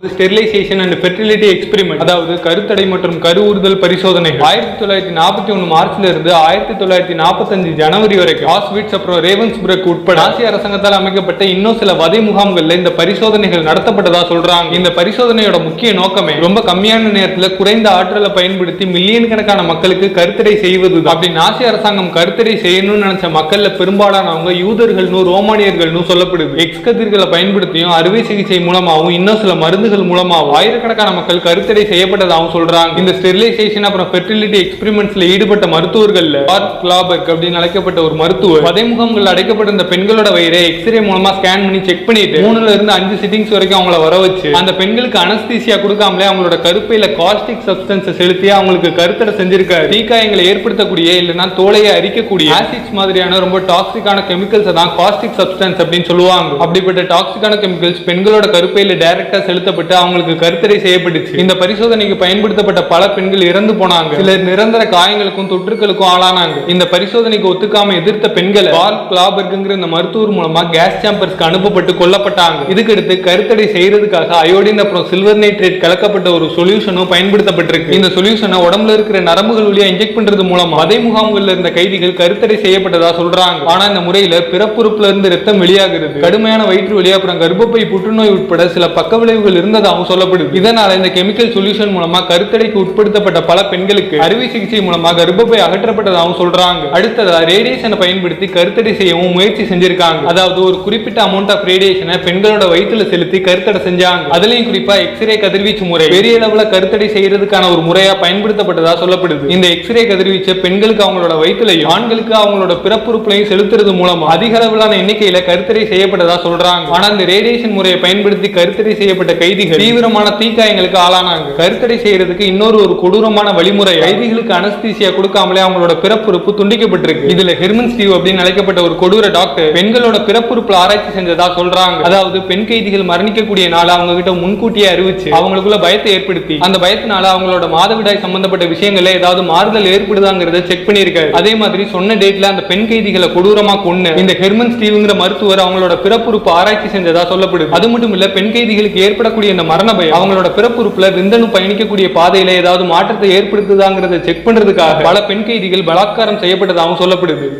Sterilisation and fertility experiment, அதாவது கருத்தடை மற்றும் கருவுறுதல் பரிசோதனை 1941 மார்ச்ல இருந்து 1945 ஜனவரி வரைக்கும் ஆஸ்விட்ஸ் அப்புறம் ரேவன்ஸ்பர்க் உட்பட ஆசிய அரசாங்கத்தால் அமைக்கப்பட்ட இன்னும் சில வதை முகாம்கள்ல இந்த பரிசோதனைகள் நடத்தப்பட்டதா சொல்றாங்க. இந்த பரிசோதனையோட முக்கிய நோக்கமே ரொம்ப கம்மியான நேரத்தில் குறைந்த ஆற்றலை பயன்படுத்தி மில்லியன் கணக்கான மக்களுக்கு கருத்தடை செய்வது. அப்படின்னு ஆசிய அரசாங்கம் கருத்தடை செய்யணும்னு நினைச்ச மக்கள்ல பெரும்பாலானவங்க யூதர்கள்னு ரோமானியர்கள்னு சொல்லப்படுது. எக்ஸ் கதிர்களை பயன்படுத்தியும் அறுவை சிகிச்சை மூலமாகவும் இன்னும் சில மருந்துகள் மூலமாக ஆயிரக்கணக்கான மக்கள் கருத்தடை செய்யப்பட்டதாகவும் சொல்றாங்க. இந்த ஸ்டெரிலைசேஷன் அப்புறம் ஃபெர்டிலிட்டி எக்ஸ்பெரிமெண்ட்ஸ்ல ஈடுபட்ட மருத்துவர்கள்ல பார்க் கிளாபர்க் அப்படின்னு அழைக்கப்பட்ட ஒரு மருத்துவர் வதை முகாம்கள் அடைக்கப்பட்ட பெண்களோட வயிறை எக்ஸ்ரே மூலமா ஸ்கேன் பண்ணி செக் பண்ணிட்டு 3ல இருந்து 5 சிட்டிங்ஸ் வரைக்கும் அவங்கள வர வச்சு அந்த பெண்களுக்கு அனஸ்தீசியா கொடுக்காமலே அவங்களோட கருப்பையில காஸ்டிக் சப்ஸ்டன்ஸ் செலுத்தி அவங்களுக்கு கருத்தடை செஞ்சிருக்காரு. தீக்காயங்களை ஏற்படுத்தக்கூடிய இல்லைன்னா தோலையை அரிக்கக்கூடிய ஆசிட்ஸ் மாதிரியான ரொம்ப டாக்ஸிக்கான கெமிக்கல்ஸ் தான் காஸ்டிக் சப்ஸ்டன்ஸ் அப்படின்னு சொல்லுவாங்க. அப்படிப்பட்ட டாக்ஸிக்கான கெமிக்கல்ஸ் பெண்களோட கருப்பையில டைரக்டா செலுத்தப்பட்டு அவங்களுக்கு கருத்தடை செய்யப்பட்டுச்சு. இந்த பரிசோதனைக்கு பயன்படுத்தப்பட்ட பல பெண்கள் இறந்து போனாங்க. சிலர் நிரந்தர காயங்களுக்கும் தொற்றுகளுக்கும் ஆளானாங்க. இந்த பரிசோதனைக்கு ஒத்துக்காம எதிர்த்த பெண்களை பார்க் கிளாபர்க்ங்கிற இந்த மருத்துவர் மூலமா கேஸ் சேம்பர்ஸ்க்கு அனுப்பப்பட்டு கொல்லப்பட்டாங்க. இதுக்கடுத்து கருத்தடை செய்யறதுக்காக அயோடின் அப்புறம் சில்வர் நைட்ரேட் கலக்கப்பட்ட ஒரு சொல்யூஷனும் பயன்படுத்தப்பட்டிருக்கு. இந்த சொல்யூஷனை உடம்புல இருக்கிற நரம்புகள் வழியா இன்ஜெக்ட் பண்றது மூலமா வதை முகாம்கள்ல இருந்த கைதிகள் கருத்தடை செய்யப்பட்டதா சொல்றாங்க. ஆனா இந்த முறையில பிறப்புறுப்புல இருந்து ரத்தம் வெளியாகிறது, கடுமையான வயிற்று வலி அப்புறம் கர்ப்பப்பை புற்றுநோய் உட்பட சில பக்க விளைவுகள் இருந்ததாகவும் சொல்லப்படுது. இதனால இந்த கெமிக்கல் சொல்யூஷன் மூலமா கருத்தடைக்கு உட்படுத்தப்பட்ட பல பெண்களுக்கு அறுவை சிகிச்சை மூலமா கர்ப்பப்பை அகற்றப்பட்டதாகவும் சொல்றாங்க. அடுத்ததா ரேடியேஷனை பயன்படுத்தி கருத்தடை செய்யவும் முயற்சி செஞ்சிருக்காங்க. அதாவது ஒரு குறிப்பிட்ட அமௌண்ட் ஆஃப் ரேடியேஷனை பெண்களோட வயிற்றுல செலுத்தி கருத்தடை செஞ்சாங்க. அதுலயும் குறிப்பா எக்ஸ்ரே கதிர்வீச்சு முறை பெரிய அளவுல கருத்தடை செய்யறதுக்கான ஒரு முறையா பயன்படுத்தப்பட்டதா சொல்லப்படுது. இந்த எக்ஸ்ரே கதிர்வீச்சு பெண்களுக்கு அவங்களோட வயிற்றுலையும் ஆண்களுக்கு அவங்களோட பிறப்புறுப்புலையும் செலுத்துறது மூலமா அதிக அளவிலான எண்ணிக்கையில கருத்தடை செய்யப்பட்டதா சொல்றாங்க. ஆனா இந்த ரேடியேஷன் முறையை பயன்படுத்தி கருத்தடை செய்யப்பட்ட கைதிகள் தீவிரமான தீக்காயங்களுக்கு ஆளானாங்க. கருத்தடை செய்யறதுக்கு இன்னொரு கொடூரமான வழிமுறை, கைதிகளுக்கு அனஸ்தீசியா கொடுக்காமலே அவங்களோட பிறப்புறுப்பு துண்டிக்கப்பட்டிருக்கு. இதுல ஹெர்மன் ஸ்டீவ் அப்படின்னு அழைக்கப்பட்ட ஒரு கொடூர டாக்டர் பெண்களோட பிறப்புறுப்புல ஆராய்ச்சி செஞ்சதா சொல்றாங்க. அதாவது பெண் கைதிகள் மரணிக்கக்கூடிய நாள அவங்க கிட்ட முன்கூட்டியே அறிவிச்சு அவங்களுக்குள்ள பயத்தை ஏற்படுத்தி அந்த பயத்தினால அவங்களோட மாதவிடாய் சம்பந்தப்பட்ட விஷயங்கள்ல ஏதாவது மாறுதல் ஏற்படுதாங்கிறத செக் பண்ணிருக்காரு. அதே மாதிரி சொன்ன டேட்ல அந்த பெண் கைதிகளை கொடூரமா கொன்னு இந்த ஹெர்மன் ஸ்டீவ்ங்கிற மருத்துவர் அவங்களோட பிறப்புறுப்பு ஆராய்ச்சி செஞ்சதா சொல்லப்படுது. அது மட்டும் இல்ல, பெண் கைதிகளுக்கு ஏற்படக்கூடிய இந்த மரண பயம் அவங்களோட பிறப்புறுப்புல விந்தணு பயணிக்கக்கூடிய பாதையில ஏதாவது மாற்றத்தை ஏற்படுத்துதாங்கிறத செக் பண்றதுக்காக பல பெண் கைதிகள் பலாத்காரம் செய்யப்பட்டதாகவும் சொல்லப்படுது.